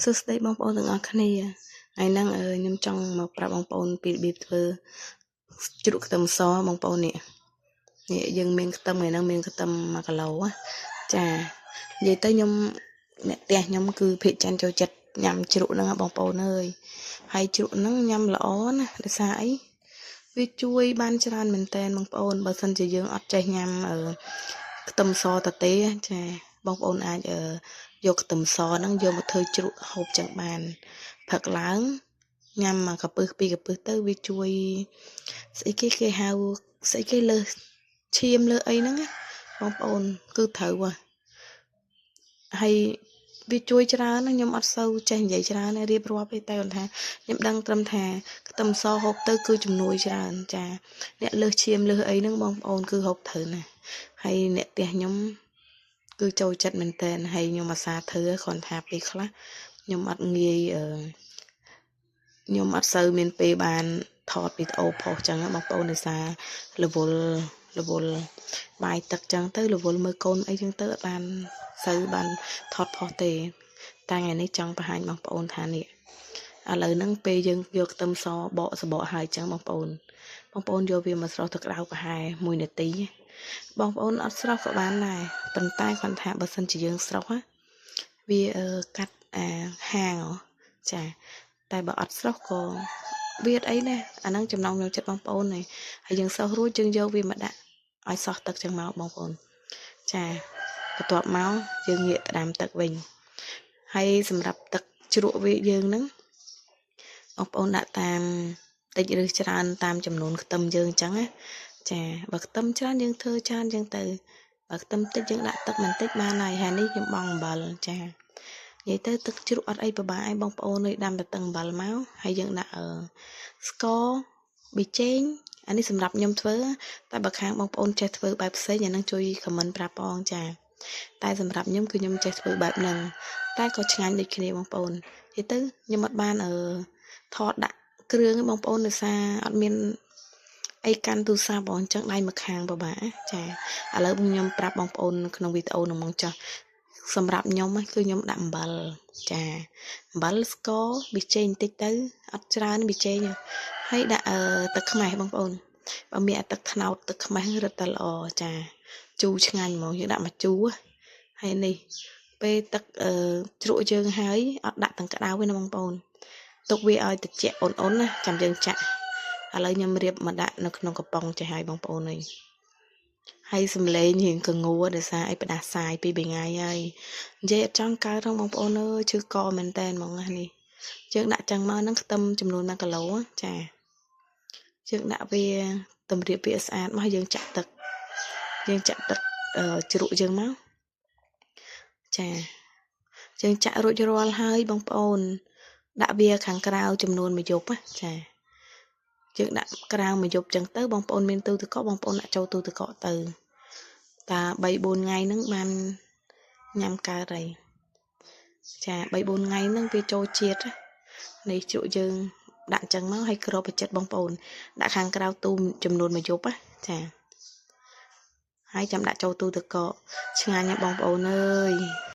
សួស្តីបងប្អូនទាំងអស់គ្នាថ្ងៃហ្នឹងខ្ញុំចង់មកប្រាប់បងប្អូនពីរបៀបធ្វើជ្រក់ខ្ទឹមសបងប្អូននេះយើងមានខ្ទឹមថ្ងៃហ្នឹងមានខ្ទឹម1គីឡូចានិយាយទៅខ្ញុំអ្នកផ្ទះខ្ញុំគឺភាគច័ន្ទចូលចិត្តញ៉ាំជ្រក់ហ្នឹងបងប្អូនអើយហើយជ្រក់ហ្នឹងញ៉ាំល្អណាដោយសារអីវាជួយបានច្រើនមែនតើបងប្អូនបើសិនជាយើងអត់ចេះញ៉ាំខ្ទឹមសតទេចាបងប្អូនអាចយកខ្ទឹមសហ្នឹងយកមកធ្វើជ្រក់ហូបចឹងបានផឹកឡើងញ៉ាំ1កាពឹស2កាពឹសទៅវាជួយស្អីគេហៅស្អីគេលើឈាមលើអីហ្នឹងបងប្អូនគឺត្រូវហើយវាជួយច្រើនណាខ្ញុំអត់សូវចេះនិយាយច្រើនរៀបរាប់ទេតែគាត់ថាខ្ញុំដឹងត្រឹមថាខ្ទឹមសហូបទៅគឺជំនួយច្រើនចាអ្នកលើសឈាមលើសអីហ្នឹងបងប្អូនគឺហូបត្រូវណាហើយអ្នកផ្ទះខ្ញុំគឺចូលចិត្តមែនតើហើយខ្ញុំអាសាធ្វើគាត់ថាពេលខ្លះខ្ញុំអត់ងាយខ្ញុំអត់សូវមានពេលបានថតវីដេអូផុសចឹងបងប្អូនដោយសាររវល់បាយទឹកចឹងទៅរវល់មើលកូនអីចឹងទៅអត់បានសូវបានថតផុសទេតែថ្ងៃនេះចង់បង្ហាញបងប្អូនថានេះឥឡូវហ្នឹងពេលយើងយកខ្ទឹមសបកសបកហើយចឹងបងប្អូនយកវាមកស្រុះទឹកក្តៅប្រហែល1នាទីបងប្អូនអត់ស្រុះក៏បានដែរប៉ុន្តែគាត់ថាបើសិនជាយើងស្រុះវាកាត់ហាងចាតែបើអត់ស្រុះក៏វាអីដែរអាហ្នឹងចំណងក្នុងចិត្តបងប្អូនហើយយើងស្រុះរួចយើងយកវាមកដាក់ឲ្យសោះទឹកចឹងមកបងប្អូនចាបន្ទាប់មកយើងងាកក្តាមទឹកវិញហើយសម្រាប់ទឹកជ្រក់វាយើងហ្នឹងបងប្អូនដាក់តាមតិចឬច្រើនតាមចំនួនខ្ទឹមយើងអញ្ចឹងណាចាបើខ្ទឹមច្រើនយើងធ្វើច្រើនអញ្ចឹងទៅបើខ្ទឹមតិចយើងដាក់ទឹកបន្តិចបានហើយនេះខ្ញុំបង់អំបិលចានិយាយទៅទឹកជ្រក់អត់អីពិបាកឯងបងប្អូនដាំតែទឹកអំបិលមកហើយយើងដាក់ស្ករប៊ីចេងអានេះសម្រាប់ខ្ញុំធ្វើតែបើខាងបងប្អូនចេះធ្វើបែបផ្សេងអានឹងជួយខមមិនប្រាប់ផងចាតែសម្រាប់ខ្ញុំគឺខ្ញុំចេះធ្វើបែបហ្នឹងតែក៏ឆ្ងាញ់ដូចគ្នាបងប្អូននិយាយទៅខ្ញុំអត់បានថតដាក់គ្រឿងបងប្អូនដោយសារអត់មានអីកាន់ទូរស័ព្ទបងអញ្ចឹងដៃមួយខាងពិបាកចាឥឡូវខ្ញុំប្រាប់បងប្អូនក្នុងវីដេអូនឹងមកចោះសម្រាប់ខ្ញុំគឺខ្ញុំដាក់អំបិលចាអំបិលស្ករប៊ីចេងបន្តិចទៅអត់ច្រើនប៊ីចេងហើយដាក់ទឹកខ្មេះបងប្អូនបើមានទឹកត្នោតទឹកខ្មេះរឹតតែល្អចាជូរឆ្ងាញ់ហ្មងយើងដាក់មកជូរហើយនេះពេលទឹកជ្រក់យើងហើយអត់ដាក់ទាំងក្តៅទេណាបងប្អូនទុកវាឲ្យត្រជាក់អ៊ុនណាចាំយើងចាក់ឥឡូវខ្ញុំរៀបមកដាក់នៅក្នុងកំប៉ុងចេះហើយបងប្អូនហើយសំឡេងរៀងកងួរដោយសារអីផ្ដាសាយពី3ថ្ងៃហើយនិយាយអត់ចង់កើតទេបងប្អូនអើយឈឺកមែនតែនហ្មងនេះយើងដាក់ចឹងមកហ្នឹងខ្ទឹមចំនួន1គីឡូចាយើងដាក់វាតម្រៀបវាស្អាតមកយើងចាក់ទឹកជ្រក់យើងមកចាយើងចាក់រួចរាល់ហើយបងប្អូនដាក់វាខាងក្រៅចំនួន1យប់ចាយើងដាក់ក្រៅ1យប់ចឹងទៅបងប្អូនមានទូទឹកកកបងប្អូនដាក់ចូលទូទឹកកកទៅតា3-4ថ្ងៃហ្នឹងបានញ៉ាំកើតហើយចា3-4ថ្ងៃហ្នឹងវាចូលជាតិនៃជ្រក់យើងដាក់ចឹងមកឲ្យក្របបចិត្តបងប្អូនដាក់ខាងក្រៅទូចំនួន1យប់ចាហើយចាំដាក់ចូលទូទឹកកកឆ្ងាញ់ណាស់បងប្អូនអើយ